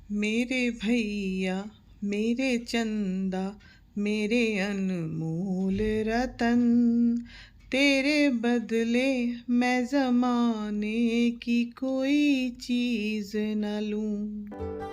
मेरे भैया मेरे चंदा मेरे अनमोल रतन, तेरे बदले मैं ज़माने की कोई चीज़ न लूं।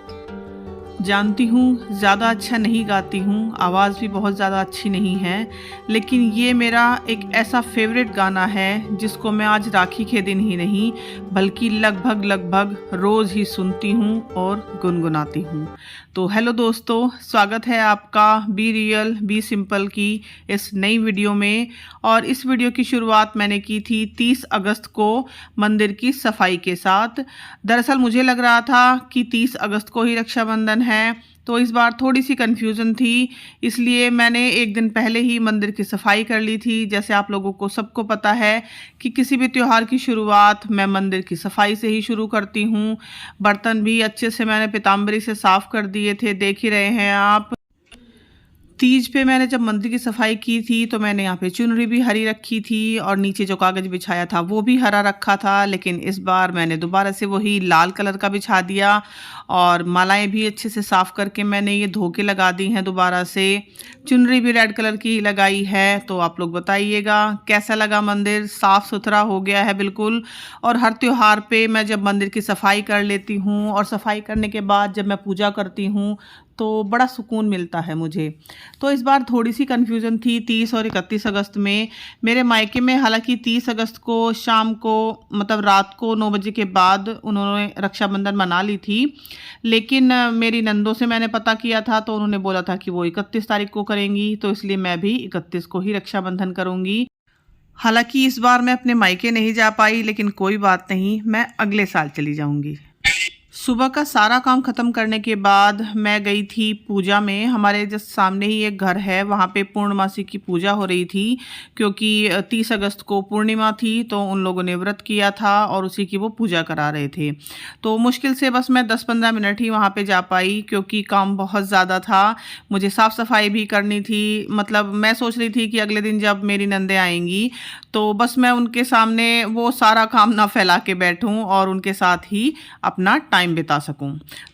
जानती हूँ ज़्यादा अच्छा नहीं गाती हूँ, आवाज़ भी बहुत ज़्यादा अच्छी नहीं है, लेकिन ये मेरा एक ऐसा फेवरेट गाना है जिसको मैं आज राखी के दिन ही नहीं बल्कि लगभग रोज़ ही सुनती हूँ और गुनगुनाती हूँ। तो हेलो दोस्तों, स्वागत है आपका बी रियल बी सिंपल की इस नई वीडियो में। और इस वीडियो की शुरुआत मैंने की थी 30 अगस्त को मंदिर की सफाई के साथ। दरअसल मुझे लग रहा था कि 30 अगस्त को ही रक्षाबंधन है, तो इस बार थोड़ी सी कन्फ्यूज़न थी, इसलिए मैंने एक दिन पहले ही मंदिर की सफाई कर ली थी। जैसे आप लोगों को सबको पता है कि किसी भी त्यौहार की शुरुआत मैं मंदिर की सफाई से ही शुरू करती हूँ। बर्तन भी अच्छे से मैंने पीताम्बरी से साफ़ कर दिए थे, देख ही रहे हैं आप। तीज पे मैंने जब मंदिर की सफाई की थी तो मैंने यहाँ पे चुनरी भी हरी रखी थी और नीचे जो कागज़ बिछाया था वो भी हरा रखा था, लेकिन इस बार मैंने दोबारा से वही लाल कलर का बिछा दिया और मालाएं भी अच्छे से साफ़ करके मैंने ये धो के लगा दी हैं दोबारा से। चुनरी भी रेड कलर की लगाई है। तो आप लोग बताइएगा कैसा लगा मंदिर, साफ़ सुथरा हो गया है बिल्कुल। और हर त्योहार पे मैं जब मंदिर की सफाई कर लेती हूँ और सफाई करने के बाद जब मैं पूजा करती हूँ तो बड़ा सुकून मिलता है मुझे। तो इस बार थोड़ी सी कन्फ्यूज़न थी 30 और 31 अगस्त में। मेरे मायके में हालांकि 30 अगस्त को शाम को मतलब रात को 9 बजे के बाद उन्होंने रक्षाबंधन मना ली थी, लेकिन मेरी नंदों से मैंने पता किया था तो उन्होंने बोला था कि वो 31 तारीख को करेंगी, तो इसलिए मैं भी 31 को ही रक्षाबंधन करूँगी। हालांकि इस बार मैं अपने मायके नहीं जा पाई, लेकिन कोई बात नहीं, मैं अगले साल चली जाऊँगी। सुबह का सारा काम ख़त्म करने के बाद मैं गई थी पूजा में। हमारे जस्ट सामने ही एक घर है, वहाँ पे पूर्णमासी की पूजा हो रही थी, क्योंकि 30 अगस्त को पूर्णिमा थी तो उन लोगों ने व्रत किया था और उसी की वो पूजा करा रहे थे। तो मुश्किल से बस मैं 10-15 मिनट ही वहाँ पे जा पाई, क्योंकि काम बहुत ज़्यादा था। मुझे साफ़ सफाई भी करनी थी। मतलब मैं सोच रही थी कि अगले दिन जब मेरी नंदें आएंगी तो बस मैं उनके सामने वो सारा काम ना फैला के बैठूं और उनके साथ ही अपना टाइम बिता सकूं।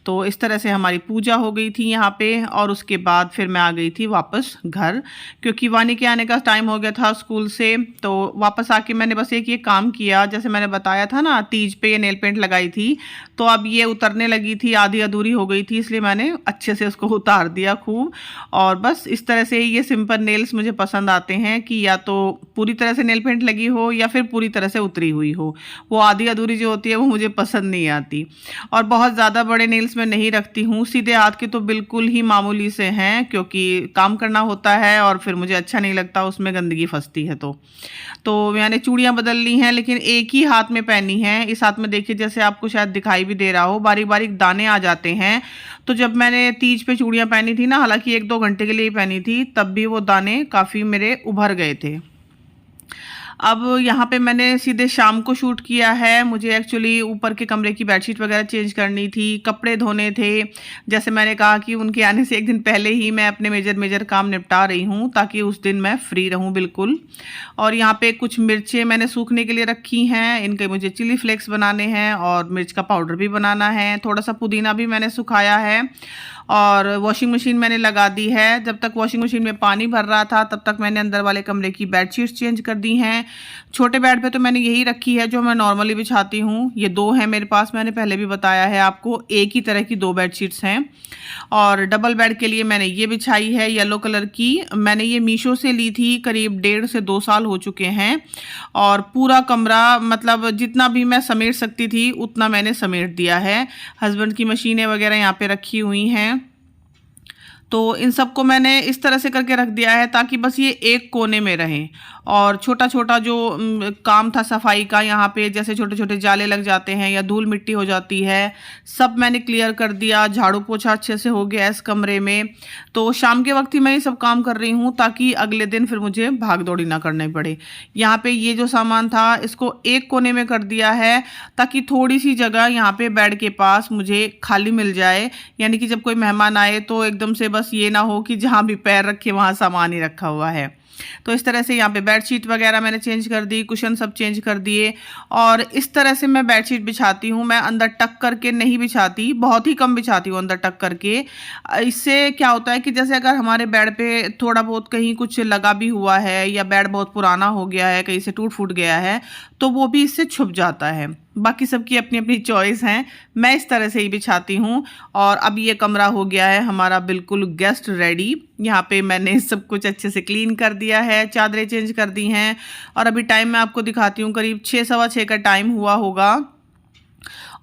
तो इस तरह से हमारी पूजा हो गई थी यहाँ पे और उसके बाद फिर मैं आ गई थी वापस घर, क्योंकि वानी के आने का टाइम हो गया था स्कूल से। तो वापस आके मैंने बस एक ये काम किया, जैसे मैंने बताया था ना तीज पे ये नेल पेंट लगाई थी, तो अब ये उतरने लगी थी, आधी अधूरी हो गई थी, इसलिए मैंने अच्छे से उसको उतार दिया खूब। और बस इस तरह से ये सिंपल नेल्स मुझे पसंद आते हैं कि या तो पूरी तरह से नेल पेंट लगी हो या फिर पूरी तरह से उतरी हुई हो। वो आधी अधूरी जो होती है वो मुझे पसंद नहीं आती। और बहुत ज़्यादा बड़े नेल्स मैं नहीं रखती हूँ, सीधे हाथ के तो बिल्कुल ही मामूली से हैं, क्योंकि काम करना होता है और फिर मुझे अच्छा नहीं लगता उसमें गंदगी फंसती है। तो मैंने चूड़ियाँ बदल ली हैं, लेकिन एक ही हाथ में पहनी है। इस हाथ में देखिए, जैसे आपको शायद दिखाई भी दे रहा हो, बारीक बारीक दाने आ जाते हैं। तो जब मैंने तीज पे चूड़ियाँ पहनी थी ना, हालांकि 1-2 घंटे के लिए ही पहनी थी, तब भी वो दाने काफ़ी मेरे उभर गए थे। अब यहाँ पे मैंने सीधे शाम को शूट किया है। मुझे एक्चुअली ऊपर के कमरे की बेडशीट वगैरह चेंज करनी थी, कपड़े धोने थे। जैसे मैंने कहा कि उनके आने से एक दिन पहले ही मैं अपने मेजर काम निपटा रही हूँ, ताकि उस दिन मैं फ्री रहूँ बिल्कुल। और यहाँ पे कुछ मिर्चें मैंने सूखने के लिए रखी हैं, इनके मुझे चिली फ्लेक्स बनाने हैं और मिर्च का पाउडर भी बनाना है। थोड़ा सा पुदीना भी मैंने सुखाया है और वॉशिंग मशीन मैंने लगा दी है। जब तक वॉशिंग मशीन में पानी भर रहा था तब तक मैंने अंदर वाले कमरे की बेडशीट्स चेंज कर दी हैं। छोटे बेड पे तो मैंने यही रखी है जो मैं नॉर्मली बिछाती हूँ। ये 2 हैं मेरे पास, मैंने पहले भी बताया है आपको, एक ही तरह की 2 बेडशीट्स हैं। और डबल बेड के लिए मैंने ये बिछाई है येलो कलर की। मैंने ये मीशो से ली थी, करीब 1.5 से 2 साल हो चुके हैं। और पूरा कमरा मतलब जितना भी मैं समेट सकती थी उतना मैंने समेट दिया है। हस्बैंड की मशीनें वगैरह यहाँ पे रखी हुई हैं, तो इन सबको मैंने इस तरह से करके रख दिया है ताकि बस ये एक कोने में रहें। और छोटा छोटा जो काम था सफाई का, यहाँ पे जैसे छोटे छोटे जाले लग जाते हैं या धूल मिट्टी हो जाती है, सब मैंने क्लियर कर दिया। झाड़ू पोछा अच्छे से हो गया इस कमरे में। तो शाम के वक्त ही मैं ये सब काम कर रही हूँ ताकि अगले दिन फिर मुझे भाग दौड़ी ना करनी पड़े। यहाँ पे ये जो सामान था इसको एक कोने में कर दिया है ताकि थोड़ी सी जगह यहाँ पे बेड के पास मुझे खाली मिल जाए, यानी कि जब कोई मेहमान आए तो एकदम से बस ये ना हो कि जहाँ भी पैर रखे वहाँ सामान ही रखा हुआ है। तो इस तरह से यहाँ पे बेडशीट वगैरह मैंने चेंज कर दी, कुशन सब चेंज कर दिए। और इस तरह से मैं बेडशीट बिछाती हूँ। मैं अंदर टक करके नहीं बिछाती, बहुत ही कम बिछाती हूँ अंदर टक करके। इससे क्या होता है कि जैसे अगर हमारे बेड पे थोड़ा बहुत कहीं कुछ लगा भी हुआ है या बेड बहुत पुराना हो गया है, कहीं से टूट फूट गया है, तो वो भी इससे छुप जाता है। बाकी सबकी अपनी अपनी चॉइस है, मैं इस तरह से ही बिछाती हूँ। और अब ये कमरा हो गया है हमारा बिल्कुल गेस्ट रेडी। यहाँ पे मैंने सब कुछ अच्छे से क्लीन कर दिया है, चादरें चेंज कर दी हैं। और अभी टाइम मैं आपको दिखाती हूँ, करीब 6 सवा 6 का टाइम हुआ होगा।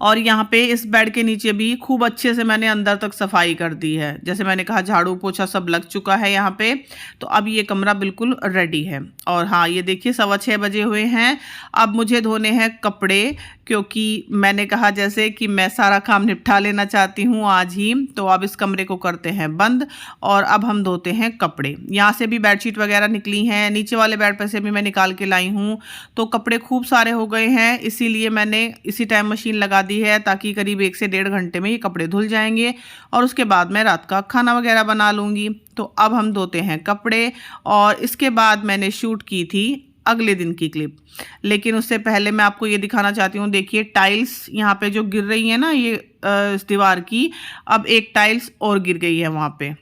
और यहाँ पे इस बेड के नीचे भी खूब अच्छे से मैंने अंदर तक सफाई कर दी है। जैसे मैंने कहा, झाड़ू पोछा सब लग चुका है यहाँ पे। तो अब ये कमरा बिल्कुल रेडी है। और हाँ, ये देखिए 6:15 बजे हुए हैं। अब मुझे धोने हैं कपड़े, क्योंकि मैंने कहा जैसे कि मैं सारा काम निपटा लेना चाहती हूँ आज ही। तो अब इस कमरे को करते हैं बंद और अब हम धोते हैं कपड़े। यहाँ से भी बेडशीट वगैरह निकली हैं, नीचे वाले बेड पर से भी मैं निकाल के लाई हूँ। तो कपड़े खूब सारे हो गए हैं, इसीलिए मैंने इसी टाइम मशीन लगा दी है, ताकि करीब 1 से 1.5 घंटे में ये कपड़े धुल जाएंगे और उसके बाद मैं रात का खाना वगैरह बना लूँगी। तो अब हम धोते हैं कपड़े। और इसके बाद मैंने शूट की थी अगले दिन की क्लिप, लेकिन उससे पहले मैं आपको ये दिखाना चाहती हूँ। देखिए टाइल्स यहाँ पे जो गिर रही है ना, ये इस दीवार की, अब एक टाइल्स और गिर गई है वहाँ पे।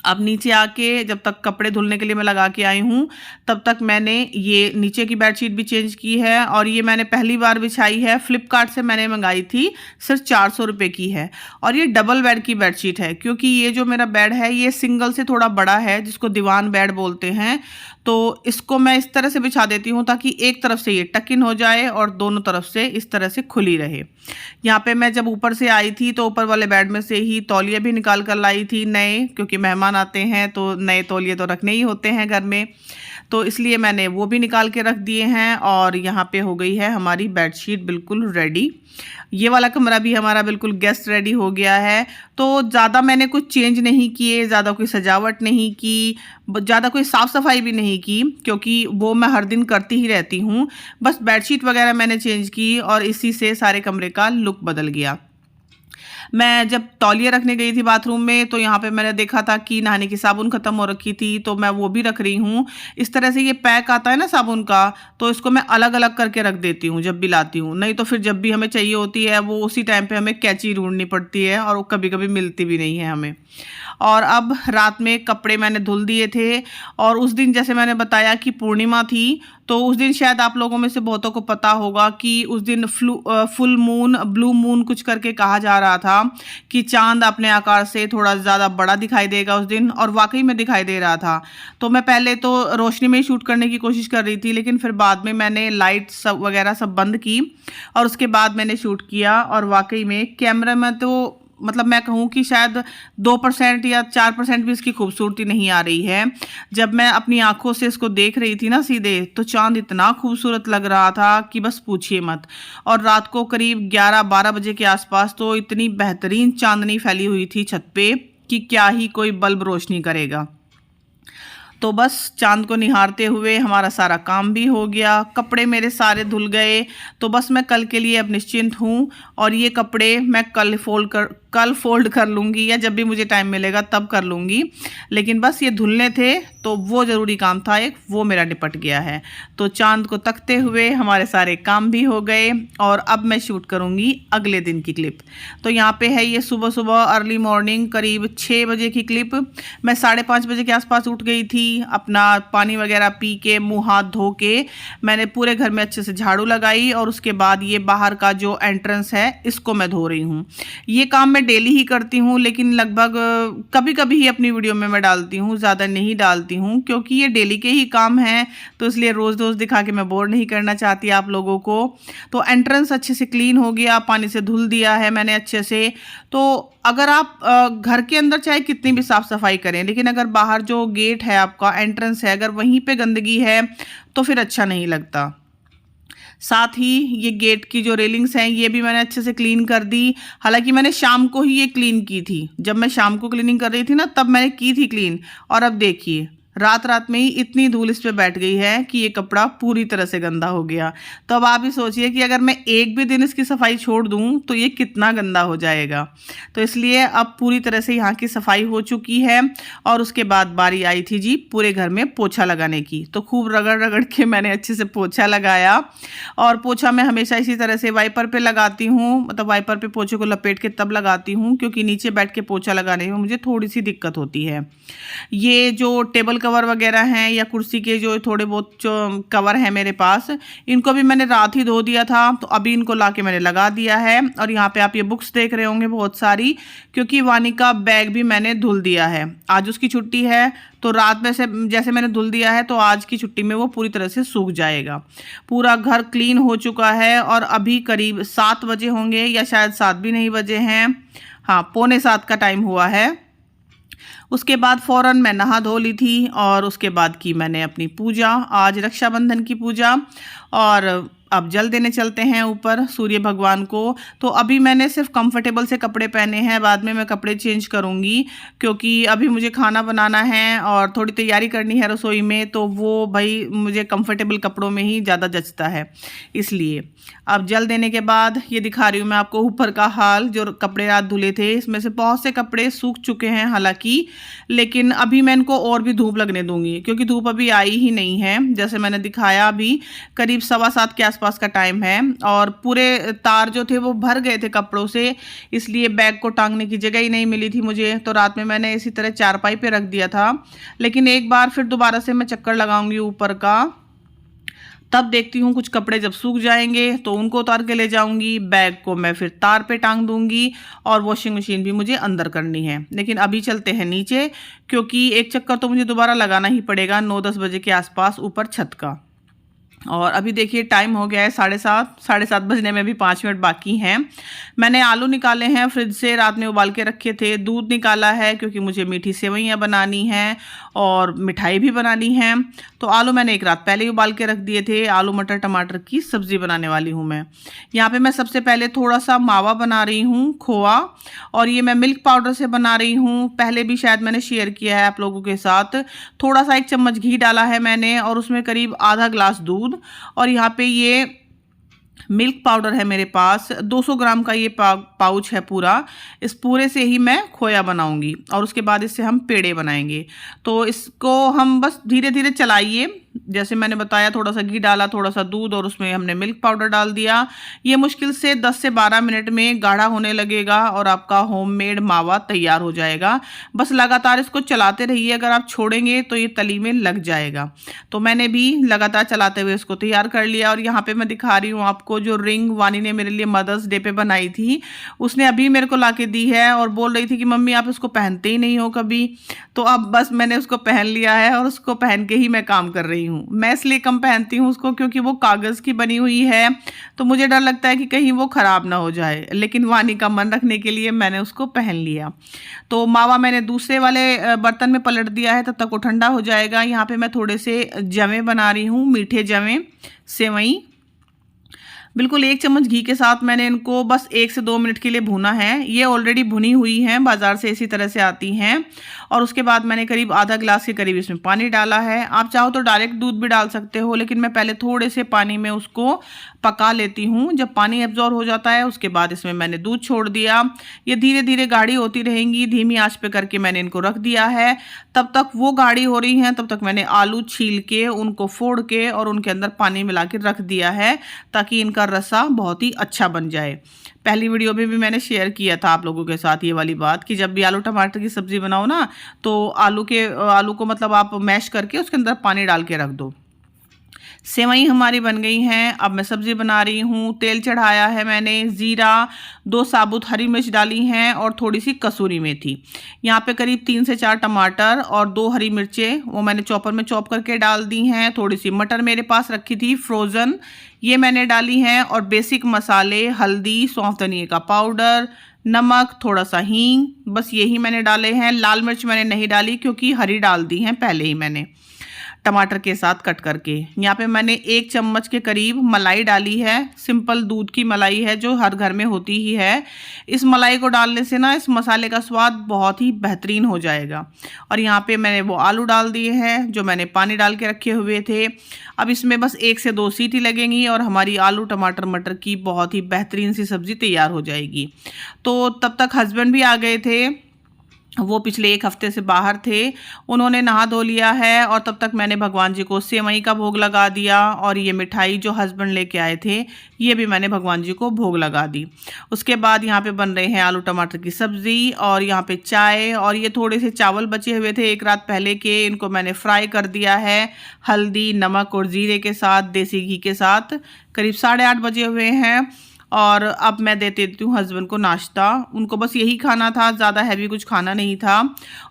अब नीचे आके जब तक कपड़े धुलने के लिए मैं लगा के आई हूँ, तब तक मैंने ये नीचे की बेडशीट भी चेंज की है। और ये मैंने पहली बार बिछाई है, फ्लिपकार्ट से मैंने मंगाई थी, सिर्फ 400 रुपये की है। और ये डबल बेड की बेडशीट है, क्योंकि ये जो मेरा बेड है ये सिंगल से थोड़ा बड़ा है, जिसको दीवान बेड बोलते हैं। तो इसको मैं इस तरह से बिछा देती हूँ ताकि एक तरफ से ये टक इन हो जाए और दोनों तरफ से इस तरह से खुली रहे। यहाँ पे मैं जब ऊपर से आई थी तो ऊपर वाले बेड में से ही तौलिए भी निकाल कर लाई थी नए, क्योंकि मेहमान आते हैं तो नए तौलिए तो रखने ही होते हैं घर में। तो इसलिए मैंने वो भी निकाल के रख दिए हैं। और यहाँ पे हो गई है हमारी बेडशीट बिल्कुल रेडी। ये वाला कमरा भी हमारा बिल्कुल गेस्ट रेडी हो गया है। तो ज़्यादा मैंने कुछ चेंज नहीं किए, ज़्यादा कोई सजावट नहीं की, ज़्यादा कोई साफ़ सफाई भी नहीं की, क्योंकि वो मैं हर दिन करती ही रहती हूँ। बस बेडशीट वगैरह मैंने चेंज की और इसी से सारे कमरे का लुक बदल गया। मैं जब तौलिया रखने गई थी बाथरूम में, तो यहाँ पे मैंने देखा था कि नहाने की साबुन ख़त्म हो रखी थी, तो मैं वो भी रख रही हूँ। इस तरह से ये पैक आता है ना साबुन का, तो इसको मैं अलग अलग करके रख देती हूँ जब भी लाती हूँ। नहीं तो फिर जब भी हमें चाहिए होती है, वो उसी टाइम पे हमें कैंची ढूंढनी पड़ती है और वो कभी कभी मिलती भी नहीं है हमें। और अब रात में कपड़े मैंने धुल दिए थे। और उस दिन जैसे मैंने बताया कि पूर्णिमा थी, तो उस दिन शायद आप लोगों में से बहुतों को पता होगा कि उस दिन फुल मून, ब्लू मून कुछ करके कहा जा रहा था कि चांद अपने आकार से थोड़ा ज़्यादा बड़ा दिखाई देगा उस दिन। और वाकई में दिखाई दे रहा था। तो मैं पहले तो रोशनी में ही शूट करने की कोशिश कर रही थी, लेकिन फिर बाद में मैंने लाइट सब वगैरह सब बंद की और उसके बाद मैंने शूट किया। और वाकई में कैमरा में तो मतलब मैं कहूँ कि शायद 2% या 4% भी इसकी खूबसूरती नहीं आ रही है। जब मैं अपनी आंखों से इसको देख रही थी ना सीधे, तो चांद इतना खूबसूरत लग रहा था कि बस पूछिए मत। और रात को करीब 11-12 बजे के आसपास तो इतनी बेहतरीन चांदनी फैली हुई थी छत पे कि क्या ही कोई बल्ब रोशनी करेगा। तो बस चांद को निहारते हुए हमारा सारा काम भी हो गया, कपड़े मेरे सारे धुल गए। तो बस मैं कल के लिए अब निश्चिंत हूँ। और ये कपड़े मैं कल फोल्ड कर लूँगी, या जब भी मुझे टाइम मिलेगा तब कर लूँगी। लेकिन बस ये धुलने थे, तो वो ज़रूरी काम था एक, वो मेरा निपट गया है। तो चांद को तकते हुए हमारे सारे काम भी हो गए। और अब मैं शूट करूँगी अगले दिन की क्लिप। तो यहाँ पे है ये सुबह सुबह अर्ली मॉर्निंग करीब 6 बजे की क्लिप। मैं 5:30 बजे के आसपास उठ गई थी। अपना पानी वगैरह पी के, मुँह हाथ धो के, मैंने पूरे घर में अच्छे से झाड़ू लगाई। और उसके बाद ये बाहर का जो एंट्रेंस है, इसको मैं धो रही हूँ। ये काम मैं डेली ही करती हूँ, लेकिन लगभग कभी कभी ही अपनी वीडियो में मैं डालती हूँ, ज़्यादा नहीं डालती हूँ, क्योंकि ये डेली के ही काम हैं। तो इसलिए रोज़ रोज़ दिखा के मैं बोर नहीं करना चाहती आप लोगों को। तो एंट्रेंस अच्छे से क्लीन हो गया, पानी से धुल दिया है मैंने अच्छे से। तो अगर आप घर के अंदर चाहे कितनी भी साफ़ सफाई करें, लेकिन अगर बाहर जो गेट है आपका, एंट्रेंस है, अगर वहीं पे गंदगी है तो फिर अच्छा नहीं लगता। साथ ही ये गेट की जो रेलिंग्स हैं, ये भी मैंने अच्छे से क्लीन कर दी। हालांकि मैंने शाम को ही ये क्लीन की थी, जब मैं शाम को क्लीनिंग कर रही थी ना, तब मैंने की थी क्लीन। और अब देखिए रात रात में ही इतनी धूल इस पे बैठ गई है कि ये कपड़ा पूरी तरह से गंदा हो गया। तो अब आप ही सोचिए कि अगर मैं एक भी दिन इसकी सफाई छोड़ दूं तो ये कितना गंदा हो जाएगा। तो इसलिए अब पूरी तरह से यहाँ की सफाई हो चुकी है। और उसके बाद बारी आई थी जी पूरे घर में पोछा लगाने की। तो खूब रगड़ रगड़ के मैंने अच्छे से पोछा लगाया। और पोछा मैं हमेशा इसी तरह से वाइपर पे लगाती हूँ, मतलब वाइपर पे पोछे को लपेट के तब लगाती हूँ, क्योंकि नीचे बैठ के पोछा लगाने में मुझे थोड़ी सी दिक्कत होती है। ये जो टेबल कवर वगैरह हैं या कुर्सी के जो थोड़े बहुत जो कवर हैं मेरे पास, इनको भी मैंने रात ही धो दिया था। तो अभी इनको लाके मैंने लगा दिया है। और यहाँ पे आप ये बुक्स देख रहे होंगे बहुत सारी, क्योंकि वानी का बैग भी मैंने धुल दिया है। आज उसकी छुट्टी है, तो रात में से जैसे मैंने धुल दिया है तो आज की छुट्टी में वो पूरी तरह से सूख जाएगा। पूरा घर क्लीन हो चुका है और अभी करीब 7 बजे होंगे, या शायद 7 भी नहीं बजे हैं, हाँ 6:45 का टाइम हुआ है। उसके बाद फ़ौरन मैं नहा धो ली थी और उसके बाद की मैंने अपनी पूजा, आज रक्षाबंधन की पूजा। और अब जल देने चलते हैं ऊपर सूर्य भगवान को। तो अभी मैंने सिर्फ कंफर्टेबल से कपड़े पहने हैं, बाद में मैं कपड़े चेंज करूंगी, क्योंकि अभी मुझे खाना बनाना है और थोड़ी तैयारी करनी है रसोई में। तो वो भाई मुझे कंफर्टेबल कपड़ों में ही ज़्यादा जचता है, इसलिए अब जल देने के बाद ये दिखा रही हूँ मैं आपको ऊपर का हाल। जो कपड़े रात धुले थे इसमें से बहुत से कपड़े सूख चुके हैं हालांकि, लेकिन अभी मैं इनको और भी धूप लगने दूंगी, क्योंकि धूप अभी आई ही नहीं है। जैसे मैंने दिखाया अभी करीब 7:15 के आसपास का टाइम है और पूरे तार जो थे वो भर गए थे कपड़ों से, इसलिए बैग को टांगने की जगह ही नहीं मिली थी मुझे। तो रात में मैंने इसी तरह चारपाई पे रख दिया था, लेकिन एक बार फिर दोबारा से मैं चक्कर लगाऊंगी ऊपर का, तब देखती हूँ कुछ कपड़े जब सूख जाएंगे तो उनको उतार के ले जाऊंगी। बैग को मैं फिर तार पे टांग दूंगी और वॉशिंग मशीन भी मुझे अंदर करनी है। लेकिन अभी चलते हैं नीचे, क्योंकि एक चक्कर तो मुझे दोबारा लगाना ही पड़ेगा 9-10 बजे के आसपास ऊपर छत का। और अभी देखिए टाइम हो गया है 7:30, 7:30 बजने में भी 5 मिनट बाकी हैं। मैंने आलू निकाले हैं फ्रिज से, रात में उबाल के रखे थे। दूध निकाला है क्योंकि मुझे मीठी सेवइयाँ बनानी हैं और मिठाई भी बनानी है। तो आलू मैंने एक रात पहले ही उबाल के रख दिए थे। आलू मटर टमाटर की सब्ज़ी बनाने वाली हूँ मैं। यहाँ पे मैं सबसे पहले थोड़ा सा मावा बना रही हूँ, खोआ, और ये मैं मिल्क पाउडर से बना रही हूँ। पहले भी शायद मैंने शेयर किया है आप लोगों के साथ। थोड़ा सा 1 चम्मच घी डाला है मैंने और उसमें करीब आधा ग्लास दूध। और यहाँ पे ये मिल्क पाउडर है मेरे पास, 200 ग्राम का ये पाउच है पूरा। इस पूरे से ही मैं खोया बनाऊंगी और उसके बाद इससे हम पेड़े बनाएंगे। तो इसको हम बस धीरे धीरे चलाइए। जैसे मैंने बताया थोड़ा सा घी डाला, थोड़ा सा दूध और उसमें हमने मिल्क पाउडर डाल दिया। ये मुश्किल से 10 से 12 मिनट में गाढ़ा होने लगेगा और आपका होममेड मावा तैयार हो जाएगा। बस लगातार इसको चलाते रहिए, अगर आप छोड़ेंगे तो ये तली में लग जाएगा। तो मैंने भी लगातार चलाते हुए इसको तैयार कर लिया। और यहाँ पे मैं दिखा रही हूँ आपको जो रिंग वानी ने मेरे लिए मदर्स डे पे बनाई थी, उसने अभी मेरे को ला के दी है और बोल रही थी कि मम्मी आप इसको पहनते ही नहीं हो कभी। तो अब बस मैंने उसको पहन लिया है और उसको पहन के ही मैं काम कर रही हूँ। मैं इसलिए कम पहनती हूँ उसको क्योंकि वो कागज़ की बनी हुई है, तो मुझे डर लगता है कि कहीं वो ख़राब ना हो जाए। लेकिन वानी का मन रखने के लिए मैंने उसको पहन लिया। तो मावा मैंने दूसरे वाले बर्तन में पलट दिया है, तब तक वो ठंडा हो जाएगा। यहाँ पे मैं थोड़े से जवे बना रही हूँ, मीठे जवे, सेवई। बिल्कुल 1 चम्मच घी के साथ मैंने इनको बस 1 से 2 मिनट के लिए भूना है। ये ऑलरेडी भुनी हुई हैं, बाज़ार से इसी तरह से आती हैं। और उसके बाद मैंने करीब आधा गिलास के करीब इसमें पानी डाला है। आप चाहो तो डायरेक्ट दूध भी डाल सकते हो, लेकिन मैं पहले थोड़े से पानी में उसको पका लेती हूँ। जब पानी एब्जॉर्ब हो जाता है उसके बाद इसमें मैंने दूध छोड़ दिया। ये धीरे धीरे गाढ़ी होती रहेंगी, धीमी आंच पे करके मैंने इनको रख दिया है। तब तक वो गाढ़ी हो रही हैं, तब तक मैंने आलू छील के उनको फोड़ के और उनके अंदर पानी मिला के रख दिया है, ताकि इनका रसा बहुत ही अच्छा बन जाए। पहली वीडियो में भी मैंने शेयर किया था आप लोगों के साथ ये वाली बात कि जब भी आलू टमाटर की सब्ज़ी बनाओ ना, तो आलू को मतलब आप मैश करके उसके अंदर पानी डाल के रख दो। सेवई हमारी बन गई हैं। अब मैं सब्ज़ी बना रही हूँ। तेल चढ़ाया है मैंने, ज़ीरा, 2 साबुत हरी मिर्च डाली हैं और थोड़ी सी कसूरी मेथी। यहाँ पे करीब 3 से 4 टमाटर और 2 हरी मिर्चें वो मैंने चॉपर में चॉप करके डाल दी हैं। थोड़ी सी मटर मेरे पास रखी थी फ्रोज़न, ये मैंने डाली हैं। और बेसिक मसाले, हल्दी, सौंफ धनिए का पाउडर, नमक, थोड़ा सा हींग, बस यही मैंने डाले हैं। लाल मिर्च मैंने नहीं डाली क्योंकि हरी डाल दी हैं पहले ही मैंने। टमाटर के साथ कट करके। यहाँ पे मैंने 1 चम्मच के करीब मलाई डाली है, सिंपल दूध की मलाई है जो हर घर में होती ही है। इस मलाई को डालने से ना इस मसाले का स्वाद बहुत ही बेहतरीन हो जाएगा। और यहाँ पे मैंने वो आलू डाल दिए हैं जो मैंने पानी डाल के रखे हुए थे। अब इसमें बस 1 से 2 सीटी लगेंगी और हमारी आलू टमाटर मटर की बहुत ही बेहतरीन सी सब्ज़ी तैयार हो जाएगी। तो तब तक हस्बैंड भी आ गए थे, वो पिछले 1 हफ्ते से बाहर थे, उन्होंने नहा धो लिया है। और तब तक मैंने भगवान जी को सेवई का भोग लगा दिया और ये मिठाई जो हस्बैंड लेके आए थे ये भी मैंने भगवान जी को भोग लगा दी। उसके बाद यहाँ पे बन रहे हैं आलू टमाटर की सब्ज़ी और यहाँ पे चाय। और ये थोड़े से चावल बचे हुए थे 1 रात पहले के, इनको मैंने फ्राई कर दिया है हल्दी नमक और ज़ीरे के साथ, देसी घी के साथ। करीब 8:30 बजे हुए हैं और अब मैं दे देती हूँ हस्बैंड को नाश्ता। उनको बस यही खाना था, ज़्यादा हैवी कुछ खाना नहीं था।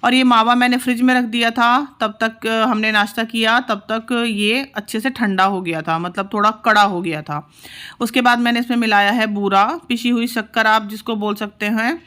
और ये मावा मैंने फ्रिज में रख दिया था, तब तक हमने नाश्ता किया तब तक ये अच्छे से ठंडा हो गया था, मतलब थोड़ा कड़ा हो गया था। उसके बाद मैंने इसमें मिलाया है बूरा, पिसी हुई शक्कर आप जिसको बोल सकते हैं।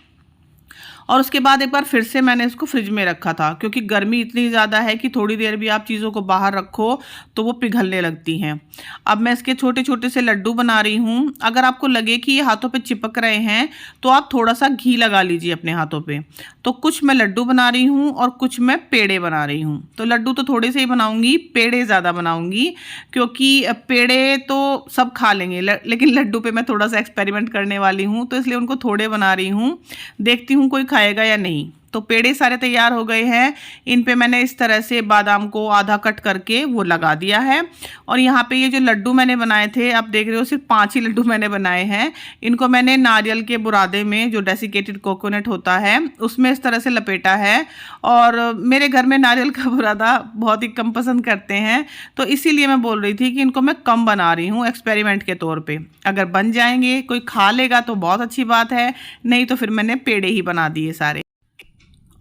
और उसके बाद एक बार फिर से मैंने इसको फ्रिज में रखा था क्योंकि गर्मी इतनी ज़्यादा है कि थोड़ी देर भी आप चीज़ों को बाहर रखो तो वो पिघलने लगती हैं। अब मैं इसके छोटे छोटे से लड्डू बना रही हूँ। अगर आपको लगे कि ये हाथों पे चिपक रहे हैं तो आप थोड़ा सा घी लगा लीजिए अपने हाथों पे। तो कुछ मैं लड्डू बना रही हूँ और कुछ मैं पेड़े बना रही हूँ। तो लड्डू तो थोड़े से ही बनाऊँगी, पेड़े ज़्यादा बनाऊँगी क्योंकि पेड़े तो सब खा लेंगे लेकिन लड्डू पे मैं थोड़ा सा एक्सपेरिमेंट करने वाली हूँ, तो इसलिए उनको थोड़े बना रही हूँ। देखती हूँ कोई खाएगा या नहीं। तो पेड़े सारे तैयार हो गए हैं। इन पे मैंने इस तरह से बादाम को आधा कट करके वो लगा दिया है। और यहाँ पे ये जो लड्डू मैंने बनाए थे, आप देख रहे हो सिर्फ 5 ही लड्डू मैंने बनाए हैं। इनको मैंने नारियल के बुरादे में, जो डेसिकेटेड कोकोनट होता है, उसमें इस तरह से लपेटा है। और मेरे घर में नारियल का बुरादा बहुत ही कम पसंद करते हैं, तो इसीलिए मैं बोल रही थी कि इनको मैं कम बना रही हूँ एक्सपेरिमेंट के तौर पर। अगर बन जाएंगे, कोई खा लेगा तो बहुत अच्छी बात है, नहीं तो फिर मैंने पेड़े ही बना दिए सारे।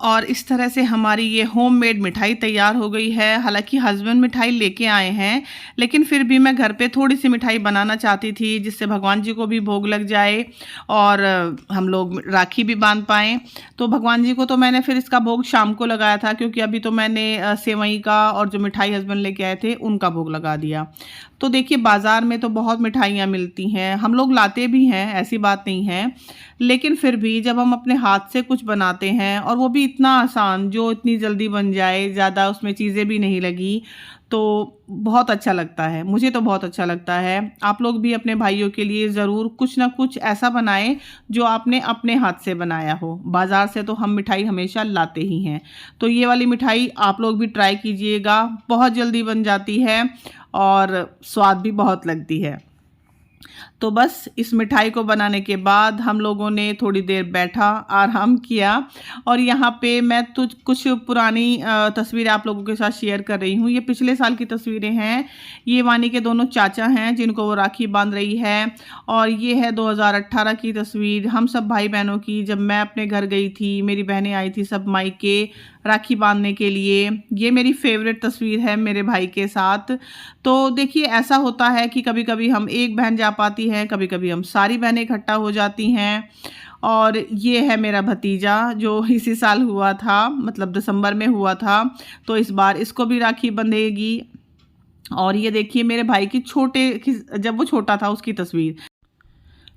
और इस तरह से हमारी ये होममेड मिठाई तैयार हो गई है। हालांकि हस्बैंड मिठाई लेके आए हैं, लेकिन फिर भी मैं घर पे थोड़ी सी मिठाई बनाना चाहती थी जिससे भगवान जी को भी भोग लग जाए और हम लोग राखी भी बांध पाएँ। तो भगवान जी को तो मैंने फिर इसका भोग शाम को लगाया था क्योंकि अभी तो मैंने सेवई का और जो मिठाई हस्बैंड लेके आए थे उनका भोग लगा दिया। तो देखिए बाज़ार में तो बहुत मिठाइयाँ मिलती हैं, हम लोग लाते भी हैं, ऐसी बात नहीं है, लेकिन फिर भी जब हम अपने हाथ से कुछ बनाते हैं और वो भी इतना आसान, जो इतनी जल्दी बन जाए, ज़्यादा उसमें चीज़ें भी नहीं लगी, तो बहुत अच्छा लगता है। मुझे तो बहुत अच्छा लगता है। आप लोग भी अपने भाइयों के लिए ज़रूर कुछ ना कुछ ऐसा बनाएं जो आपने अपने हाथ से बनाया हो। बाज़ार से तो हम मिठाई हमेशा लाते ही हैं, तो ये वाली मिठाई आप लोग भी ट्राई कीजिएगा। बहुत जल्दी बन जाती है और स्वाद भी बहुत लगती है। तो बस इस मिठाई को बनाने के बाद हम लोगों ने थोड़ी देर बैठा, आराम किया। और यहाँ पे मैं तो कुछ पुरानी तस्वीरें आप लोगों के साथ शेयर कर रही हूँ। ये पिछले साल की तस्वीरें हैं। ये वानी के दोनों चाचा हैं जिनको वो राखी बांध रही है। और ये है 2018 की तस्वीर, हम सब भाई बहनों की, जब मैं अपने घर गई थी, मेरी बहनें आई थी सब मायके राखी बांधने के लिए। ये मेरी फेवरेट तस्वीर है मेरे भाई के साथ। तो देखिए ऐसा होता है कि कभी कभी हम एक बहन जा पाती है, कभी कभी हम सारी बहनें इकट्ठा हो जाती हैं। और ये है मेरा भतीजा जो इसी साल हुआ था, मतलब दिसंबर में हुआ था, तो इस बार इसको भी राखी बंधेगी। और ये देखिए मेरे भाई की जब वो छोटा था उसकी तस्वीर।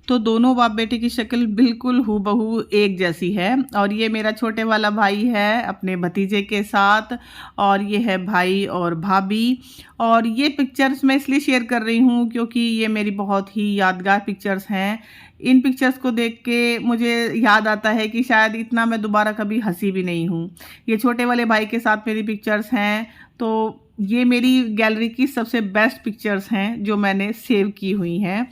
तो दोनों बाप बेटे की शक्ल बिल्कुल हूबहू एक जैसी है। और ये मेरा छोटे वाला भाई है अपने भतीजे के साथ, और ये है भाई और भाभी। और ये पिक्चर्स मैं इसलिए शेयर कर रही हूँ क्योंकि ये मेरी बहुत ही यादगार पिक्चर्स हैं। इन पिक्चर्स को देख के मुझे याद आता है कि शायद इतना मैं दोबारा कभी हंसी भी नहीं हूँ। ये छोटे वाले भाई के साथ मेरी पिक्चर्स हैं, तो ये मेरी गैलरी की सबसे बेस्ट पिक्चर्स हैं जो मैंने सेव की हुई हैं।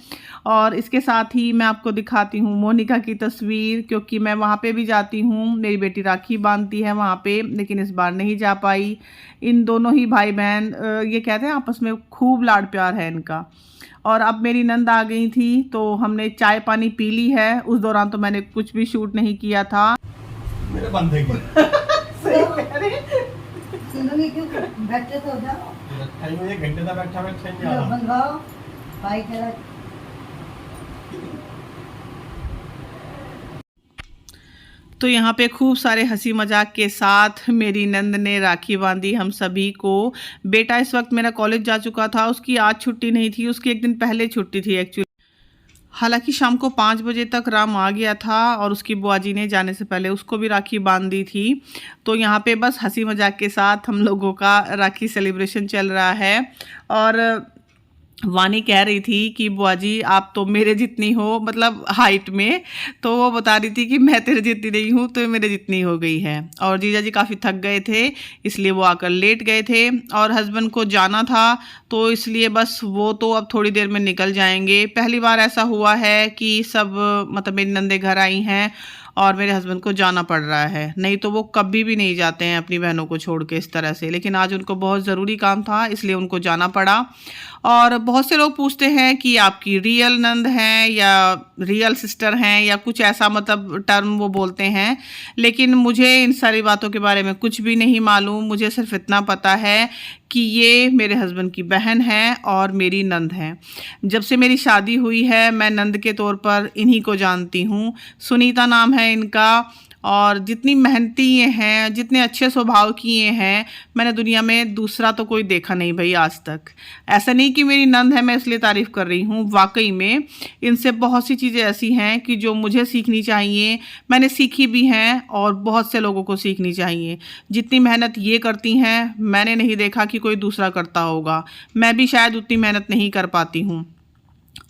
और इसके साथ ही मैं आपको दिखाती हूँ मोनिका की तस्वीर, क्योंकि मैं वहाँ पे भी जाती हूँ, मेरी बेटी राखी बांधती है वहाँ पे, लेकिन इस बार नहीं जा पाई। इन दोनों ही भाई बहन ये कहते हैं आपस में खूब लाड प्यार है इनका। और अब मेरी नंद आ गई थी तो हमने चाय पानी पी ली है। उस दौरान तो मैंने कुछ भी शूट नहीं किया था। मेरे बंदे की सही कह रहे सुनोगे क्यों? बैठे तो हो जाओ। मुझे घंटे तक बैठा नहीं आ लो, रहा। बनवाओ भाई तेरा। तो यहाँ पे खूब सारे हंसी मजाक के साथ मेरी नंद ने राखी बांधी हम सभी को। बेटा इस वक्त मेरा कॉलेज जा चुका था, उसकी आज छुट्टी नहीं थी, उसकी एक दिन पहले छुट्टी थी एक्चुअली। हालांकि शाम को 5 बजे तक राम आ गया था और उसकी बुआ जी ने जाने से पहले उसको भी राखी बांध दी थी। तो यहाँ पे बस हंसी मजाक के साथ हम लोगों का राखी सेलिब्रेशन चल रहा है। और वानी कह रही थी कि बुआ जी आप तो मेरे जितनी हो, मतलब हाइट में, तो वो बता रही थी कि मैं तेरे जितनी नहीं हूँ, तो मेरे जितनी हो गई है। और जीजा जी काफ़ी थक गए थे इसलिए वो आकर लेट गए थे और हस्बैंड को जाना था, तो इसलिए बस वो तो अब थोड़ी देर में निकल जाएंगे। पहली बार ऐसा हुआ है कि सब मतलब मेरी नंदे घर आई हैं और मेरे हस्बैंड को जाना पड़ रहा है, नहीं तो वो कभी भी नहीं जाते हैं अपनी बहनों को छोड़ के इस तरह से। लेकिन आज उनको बहुत ज़रूरी काम था इसलिए उनको जाना पड़ा। और बहुत से लोग पूछते हैं कि आपकी रियल नंद हैं या रियल सिस्टर हैं या कुछ ऐसा मतलब टर्म वो बोलते हैं, लेकिन मुझे इन सारी बातों के बारे में कुछ भी नहीं मालूम। मुझे सिर्फ इतना पता है कि ये मेरे हस्बैंड की बहन है और मेरी नंद है। जब से मेरी शादी हुई है मैं नंद के तौर पर इन्हीं को जानती हूँ। सुनीता नाम है इनका, और जितनी मेहनती ये हैं, जितने अच्छे स्वभाव की ये हैं, मैंने दुनिया में दूसरा तो कोई देखा नहीं भाई आज तक। ऐसा नहीं कि मेरी नंद है मैं इसलिए तारीफ़ कर रही हूँ, वाकई में इनसे बहुत सी चीज़ें ऐसी हैं कि जो मुझे सीखनी चाहिए, मैंने सीखी भी हैं और बहुत से लोगों को सीखनी चाहिए। जितनी मेहनत ये करती हैं मैंने नहीं देखा कि कोई दूसरा करता होगा, मैं भी शायद उतनी मेहनत नहीं कर पाती हूँ।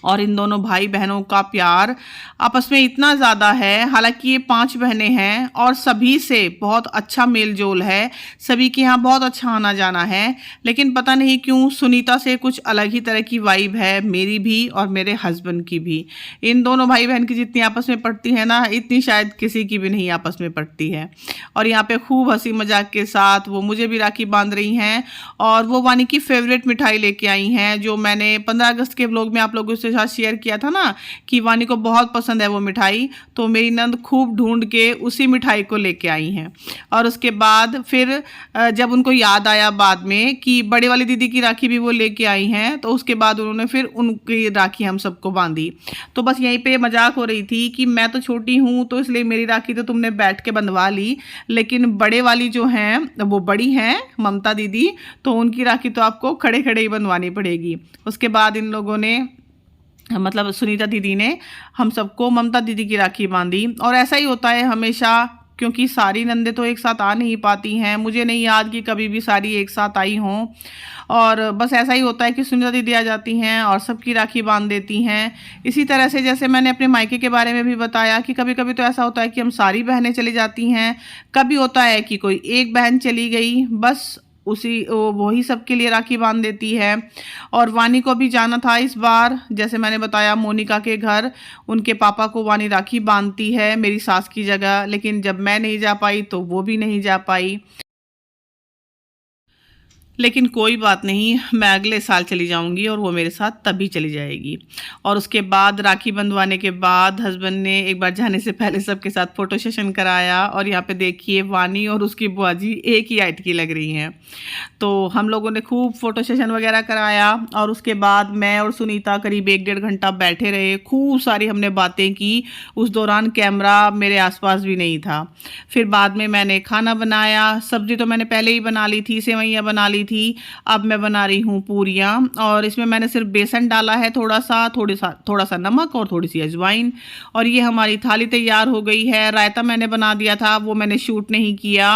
और इन दोनों भाई बहनों का प्यार आपस में इतना ज़्यादा है। हालांकि ये 5 बहनें हैं और सभी से बहुत अच्छा मेल जोल है, सभी के यहाँ बहुत अच्छा आना जाना है, लेकिन पता नहीं क्यों सुनीता से कुछ अलग ही तरह की वाइब है, मेरी भी और मेरे हस्बैंड की भी। इन दोनों भाई बहन की जितनी आपस में पड़ती है ना, इतनी शायद किसी की भी नहीं आपस में पड़ती है। और यहाँ पे खूब हंसी मजाक के साथ वो मुझे भी राखी बांध रही हैं और वो वानी की फेवरेट मिठाई लेके आई हैं, जो मैंने 15 अगस्त के व्लॉग में आप लोगों से साथ शेयर किया था ना कि वानी को बहुत पसंद है वो मिठाई। तो मेरी नंद खूब ढूंढ के उसी मिठाई को लेके आई हैं। और उसके बाद फिर जब उनको याद आया बाद में कि बड़े वाली दीदी की राखी भी वो लेके आई हैं, तो उसके बाद उन्होंने फिर उनकी राखी हम सबको बांधी। तो बस यहीं पे मजाक हो रही थी कि मैं तो छोटी हूँ तो इसलिए मेरी राखी तो तुमने बैठ के बंधवा ली, लेकिन बड़े वाली जो हैं वो बड़ी हैं ममता दीदी, तो उनकी राखी तो आपको खड़े खड़े ही बंधवानी पड़ेगी। उसके बाद इन लोगों ने मतलब सुनीता दीदी ने हम सबको ममता दीदी की राखी बांधी। और ऐसा ही होता है हमेशा, क्योंकि सारी नंदे तो एक साथ आ नहीं पाती हैं, मुझे नहीं याद कि कभी भी सारी एक साथ आई हों। और बस ऐसा ही होता है कि सुनीता दीदी आ जाती हैं और सबकी राखी बांध देती हैं। इसी तरह से जैसे मैंने अपने मायके के बारे में भी बताया कि कभी कभी तो ऐसा होता है कि हम सारी बहनें चली जाती हैं, कभी होता है कि कोई एक बहन चली गई, बस उसी वही सबके लिए राखी बांध देती है। और वानी को भी जाना था इस बार, जैसे मैंने बताया मोनिका के घर, उनके पापा को वानी राखी बांधती है मेरी सास की जगह, लेकिन जब मैं नहीं जा पाई तो वो भी नहीं जा पाई। लेकिन कोई बात नहीं, मैं अगले साल चली जाऊंगी और वो मेरे साथ तभी चली जाएगी। और उसके बाद राखी बंधवाने के बाद हस्बैंड ने एक बार जाने से पहले सबके साथ फ़ोटो सेशन कराया। और यहाँ पे देखिए वानी और उसकी बुआ जी एक ही हाइट की लग रही हैं। तो हम लोगों ने खूब फ़ोटो सेशन वगैरह कराया और उसके बाद मैं और सुनीता करीब 1-1.5 घंटा बैठे रहे, खूब सारी हमने बातें की। उस दौरान कैमरा मेरे आसपास भी नहीं था। फिर बाद में मैंने खाना बनाया, सब्ज़ी तो मैंने पहले ही बना ली थी, सेवैयाँ बना ली थी। अब मैं बना रही हूँ पूरियाँ, और इसमें मैंने सिर्फ बेसन डाला है, थोड़ा सा नमक और थोड़ी सी अजवाइन, और ये हमारी थाली तैयार हो गई है। रायता मैंने बना दिया था, वो मैंने शूट नहीं किया।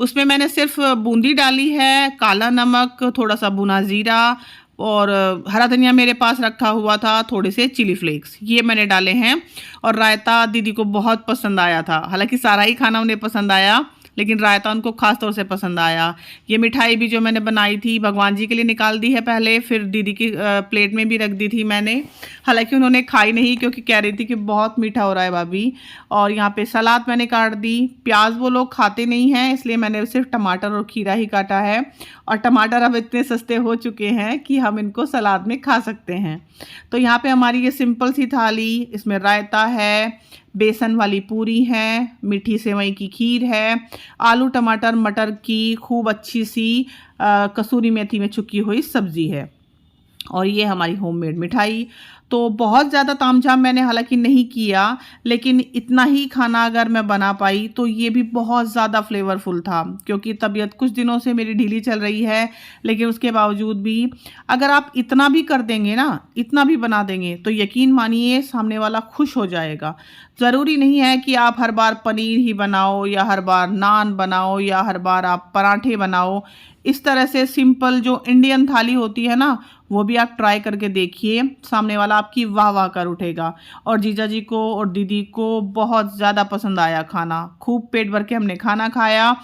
उसमें मैंने सिर्फ बूंदी डाली है, काला नमक, थोड़ा सा भुना जीरा और हरा धनिया मेरे पास रखा हुआ था, थोड़े से चिली फ्लेक्स, ये मैंने डाले हैं। और रायता दीदी को बहुत पसंद आया था, हालांकि सारा ही खाना उन्हें पसंद आया, लेकिन रायता उनको खास तौर से पसंद आया। ये मिठाई भी जो मैंने बनाई थी भगवान जी के लिए निकाल दी है पहले, फिर दीदी की प्लेट में भी रख दी थी मैंने। हालांकि उन्होंने खाई नहीं क्योंकि कह रही थी कि बहुत मीठा हो रहा है भाभी। और यहाँ पे सलाद मैंने काट दी, प्याज वो लोग खाते नहीं हैं इसलिए मैंने सिर्फ टमाटर और खीरा ही काटा है। और टमाटर अब इतने सस्ते हो चुके हैं कि हम इनको सलाद में खा सकते हैं। तो यहाँ पे हमारी ये सिंपल सी थाली, इसमें रायता है, बेसन वाली पूरी है, मीठी सेवई की खीर है, आलू टमाटर मटर की खूब अच्छी सी कसूरी मेथी में छुकी हुई सब्जी है, और ये हमारी होममेड मिठाई। तो बहुत ज़्यादा तामझाम मैंने हालांकि नहीं किया, लेकिन इतना ही खाना अगर मैं बना पाई तो ये भी बहुत ज़्यादा फ्लेवरफुल था। क्योंकि तबीयत कुछ दिनों से मेरी ढीली चल रही है, लेकिन उसके बावजूद भी अगर आप इतना भी कर देंगे ना, इतना भी बना देंगे, तो यकीन मानिए सामने वाला खुश हो जाएगा। ज़रूरी नहीं है कि आप हर बार पनीर ही बनाओ या हर बार नान बनाओ या हर बार आप पराठे बनाओ। इस तरह से सिंपल जो इंडियन थाली होती है ना, वो भी आप ट्राई करके देखिए, सामने वाला आपकी वाह वाह कर उठेगा। और जीजा जी को और दीदी को बहुत ज़्यादा पसंद आया खाना। खूब पेट भर के हमने खाना खाया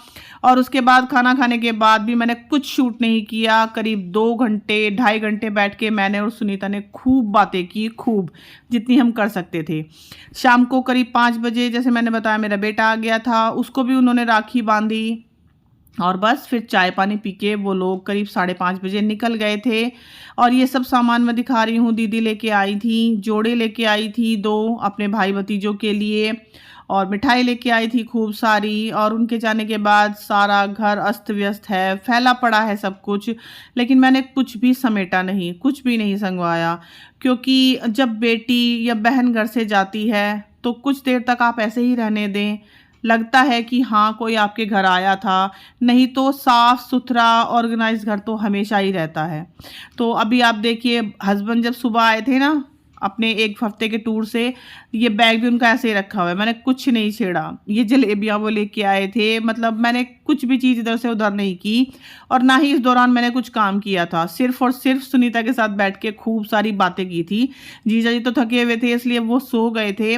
और उसके बाद खाना खाने के बाद भी मैंने कुछ शूट नहीं किया। करीब 2 घंटे 2.5 घंटे बैठ के मैंने और सुनीता ने खूब बातें की, खूब, जितनी हम कर सकते थे। शाम को करीब 5 बजे, जैसे मैंने बताया, मेरा बेटा आ गया था, उसको भी उन्होंने राखी बांधी और बस फिर चाय पानी पी के वो लोग करीब 5:30 बजे निकल गए थे। और ये सब सामान मैं दिखा रही हूँ, दीदी लेके आई थी, जोड़े लेके आई थी 2 अपने भाई भतीजों के लिए, और मिठाई लेके आई थी खूब सारी। और उनके जाने के बाद सारा घर अस्त व्यस्त है, फैला पड़ा है सब कुछ, लेकिन मैंने कुछ भी समेटा नहीं, कुछ भी नहीं संगवाया। क्योंकि जब बेटी या बहन घर से जाती है तो कुछ देर तक आप ऐसे ही रहने दें, लगता है कि हाँ कोई आपके घर आया था, नहीं तो साफ़ सुथरा ऑर्गेनाइज घर तो हमेशा ही रहता है। तो अभी आप देखिए, हस्बैंड जब सुबह आए थे ना अपने 1 हफ्ते के टूर से, ये बैग भी उनका ऐसे ही रखा हुआ है, मैंने कुछ नहीं छेड़ा। ये जलेबियाँ वो लेके आए थे, मतलब मैंने कुछ भी चीज़ इधर से उधर नहीं की और ना ही इस दौरान मैंने कुछ काम किया था। सिर्फ और सिर्फ सुनीता के साथ बैठ के खूब सारी बातें की थी। जीजा जी तो थके हुए थे इसलिए वो सो गए थे,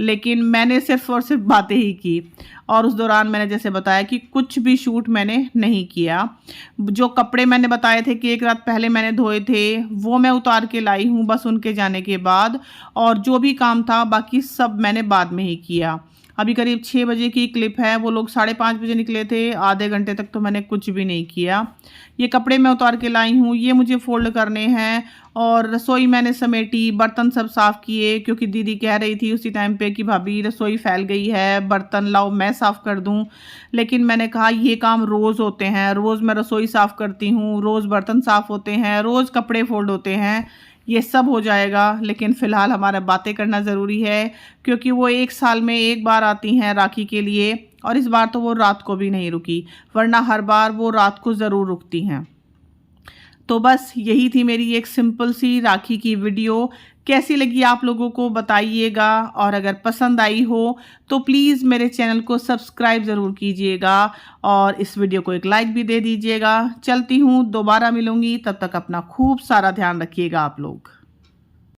लेकिन मैंने सिर्फ और सिर्फ बातें ही की। और उस दौरान मैंने जैसे बताया कि कुछ भी शूट मैंने नहीं किया। जो कपड़े मैंने बताए थे कि 1 रात पहले मैंने धोए थे, वो मैं उतार के लाई हूँ बस उनके जाने के बाद। और जो भी काम था बाकी सब मैंने बाद में ही किया। अभी करीब 6 बजे की क्लिप है, वो लोग 5:30 बजे निकले थे, आधे घंटे तक तो मैंने कुछ भी नहीं किया। ये कपड़े मैं उतार के लाई हूँ, ये मुझे फोल्ड करने हैं। और रसोई मैंने समेटी, बर्तन सब साफ़ किए, क्योंकि दीदी कह रही थी उसी टाइम पे कि भाभी रसोई फैल गई है, बर्तन लाओ मैं साफ़ कर दूँ। लेकिन मैंने कहा ये काम रोज़ होते हैं, रोज़ मैं रसोई साफ़ करती हूँ, रोज़ बर्तन साफ़ होते हैं, रोज़ कपड़े फोल्ड होते हैं, ये सब हो जाएगा। लेकिन फ़िलहाल हमारा बातें करना ज़रूरी है, क्योंकि वो 1 साल में 1 बार आती हैं राखी के लिए, और इस बार तो वो रात को भी नहीं रुकी, वरना हर बार वो रात को ज़रूर रुकती हैं। तो बस यही थी मेरी एक सिंपल सी राखी की वीडियो। कैसी लगी आप लोगों को बताइएगा, और अगर पसंद आई हो तो प्लीज़ मेरे चैनल को सब्सक्राइब ज़रूर कीजिएगा और इस वीडियो को एक लाइक भी दे दीजिएगा। चलती हूँ, दोबारा मिलूँगी, तब तक अपना खूब सारा ध्यान रखिएगा आप लोग।